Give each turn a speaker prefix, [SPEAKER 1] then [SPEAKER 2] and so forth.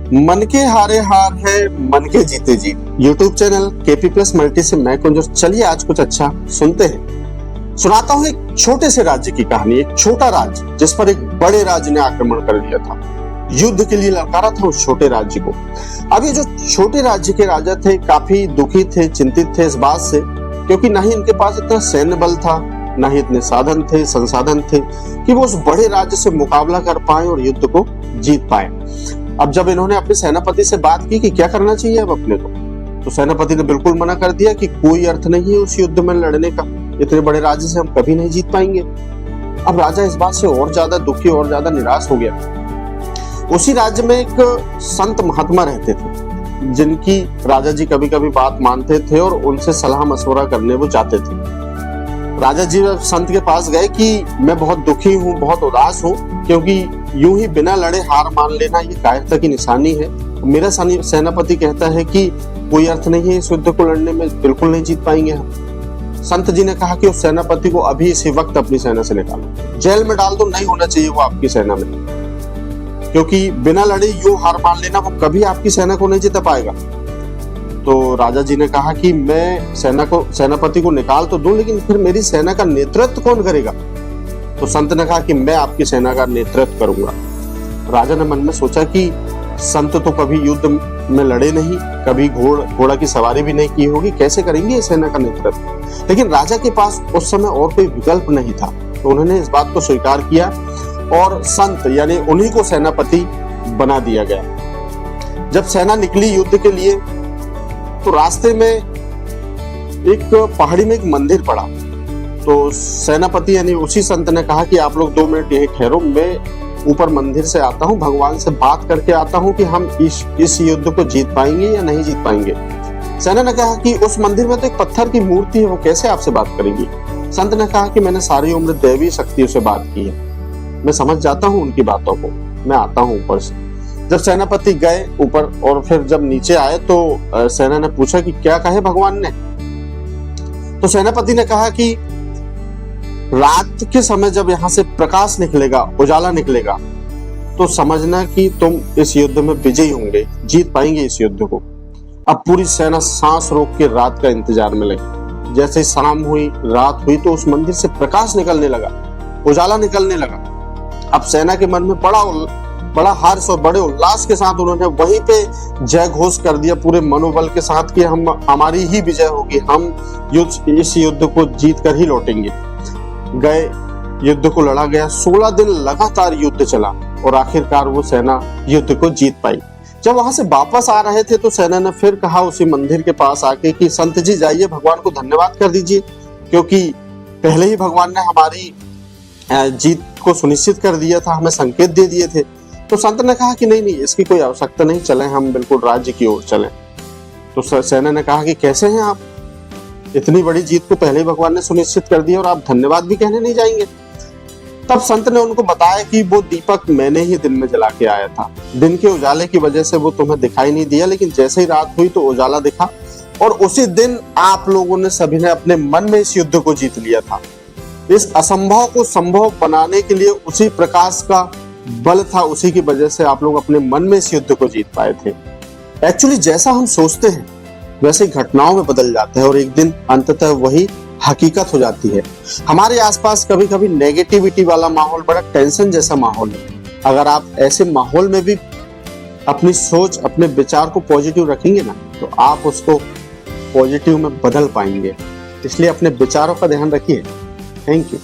[SPEAKER 1] मन के हारे हार है, मन के जीते जीत। YouTube channel KP plus multi से मैं कुंजर। चलिए आज कुछ अच्छा सुनते हैं। सुनाता हूँ एक छोटे से राज्य की कहानी। एक छोटा राज्य जिस पर एक बड़े राज्य ने आक्रमण कर लिया था, युद्ध के लिए ललकारा था उस छोटे राज्य को। अब ये जो छोटे राज्य के राजा थे काफी दुखी थे, चिंतित थे इस बात से, क्योंकि ना ही इनके पास इतना सैन्य बल था, ना ही इतने साधन थे, संसाधन थे कि वो उस बड़े राज्य से मुकाबला कर पाए और युद्ध को जीत पाए। अब जब इन्होंने अपने सेनापति से बात की कि क्या करना चाहिए अब अपने को, तो सेनापति ने बिल्कुल मना कर दिया कि कोई अर्थ नहीं है उस युद्ध में लड़ने का, इतने बड़े राज्य से हम कभी नहीं जीत पाएंगे। अब राजा इस बात से और ज्यादा दुखी और ज्यादा निराश हो गया। उसी राज्य में एक संत महात्मा रहते थे जिनकी राजा जी कभी कभी बात मानते थे और उनसे सलाह मशवरा करने वो जाते थे। राजा जी संत के पास गए कि मैं बहुत दुखी हूँ, बहुत उदास हूँ, क्योंकि यूं ही बिना लड़े हार मान लेना ये कायरता की निशानी है। मेरा सेनापति कहता है कि कोई अर्थ नहीं है इस युद्ध को लड़ने में, बिल्कुल नहीं जीत पाएंगे हम। संत जी ने कहा कि उस सेनापति को अभी इसी वक्त अपनी सेना से निकालो, जेल में डाल दो, नहीं होना चाहिए वो आपकी सेना में, क्योंकि बिना लड़े यूं हार मान लेना वो कभी आपकी सेना को नहीं जिता पाएगा। तो राजा जी ने कहा कि मैं सेनापति को निकाल तो दूं, लेकिन फिर मेरी सेना का नेतृत्व कौन करेगा? तो संत ने कहा कि मैं आपकी सेना का नेतृत्व करूंगा। राजा ने मन में सोचा कि संत तो कभी युद्ध में लड़े नहीं, कभी घोड़ा की सवारी भी नहीं की होगी, कैसे करेंगे सेना का नेतृत्व? लेकिन राजा के पास उस समय और कोई विकल्प नहीं था, तो उन्होंने इस बात को स्वीकार किया और संत यानी उन्हीं को सेनापति बना दिया गया। जब सेना निकली युद्ध के लिए तो रास्ते में एक पहाड़ी में एक मंदिर पड़ा। तो सेनापति यानी उसी संत ने कहा कि आप लोग 2 मिनट यहीं ठहरो, मैं ऊपर मंदिर से आता हूँ, भगवान से बात करके आता हूँ कि हम इस युद्ध को जीत पाएंगे या नहीं जीत पाएंगे। सेना ने कहा कि उस मंदिर में तो एक पत्थर की मूर्ति है, वो कैसे आपसे बात करेगी? संत ने कहा कि मैंने सारी उम्र दैवी शक्तियों से बात की है, मैं समझ जाता हूँ उनकी बातों को, मैं आता हूँ ऊपर से। जब सेनापति गए ऊपर और फिर जब नीचे आए तो सेना ने पूछा कि क्या कहे भगवान ने? तो सेनापति ने कहा कि रात के समय जब यहाँ से प्रकाश निकलेगा, उजाला निकलेगा, तो समझना कि तुम इस युद्ध में विजयी होंगे, जीत पाएंगे इस युद्ध को। अब पूरी सेना सांस रोक के रात का इंतजार में लगी। जैसे शाम हुई, रात हुई, तो उस मंदिर से प्रकाश निकलने लगा, उजाला निकलने लगा। अब सेना के मन में बड़ा हर्ष और बड़े उल्लास के साथ उन्होंने वहीं पे जय घोष कर दिया पूरे मनोबल के साथ कि हमारी ही विजय होगी, हम इस युद्ध को जीत कर ही लौटेंगे। गए, युद्ध को लड़ा गया, 16 दिन लगातार युद्ध चला और आखिरकार वो सेना युद्ध को जीत पाई। जब वहां से वापस आ रहे थे तो सेना ने फिर कहा उसी मंदिर के पास आके कि संत जी जाइए, भगवान को धन्यवाद कर दीजिए, क्योंकि पहले ही भगवान ने हमारी जीत को सुनिश्चित कर दिया था, हमें संकेत दे दिए थे। तो संत ने कहा कि नहीं, इसकी कोई आवश्यकता नहीं, चलें हम बिल्कुल राज्य की ओर चलें। तो सेना ने कहा कि कैसे हैं आप, इतनी बड़ी जीत को पहले ही भगवान ने सुनिश्चित कर दिया और आप धन्यवाद भी कहने नहीं जाएंगे? तब संत ने उनको बताया कि वो दीपक मैंने ही दिन में जला के आया था, दिन के उजाले की वजह से वो तुम्हें दिखाई नहीं दिया, लेकिन जैसे ही रात हुई तो उजाला दिखा और उसी दिन आप लोगों ने सभी ने अपने मन में इस युद्ध को जीत लिया था। इस असंभव को संभव बनाने के लिए उसी प्रकाश का बल था, उसी की वजह से आप लोग अपने मन में इस युद्ध को जीत पाए थे। एक्चुअली जैसा हम सोचते हैं वैसे घटनाओं में बदल जाते हैं और एक दिन अंततः वही हकीकत हो जाती है। हमारे आसपास कभी कभी नेगेटिविटी वाला माहौल, बड़ा टेंशन जैसा माहौल है। अगर आप ऐसे माहौल में भी अपनी सोच, अपने विचार को पॉजिटिव रखेंगे ना, तो आप उसको पॉजिटिव में बदल पाएंगे। इसलिए अपने विचारों का ध्यान रखिए। Thank you.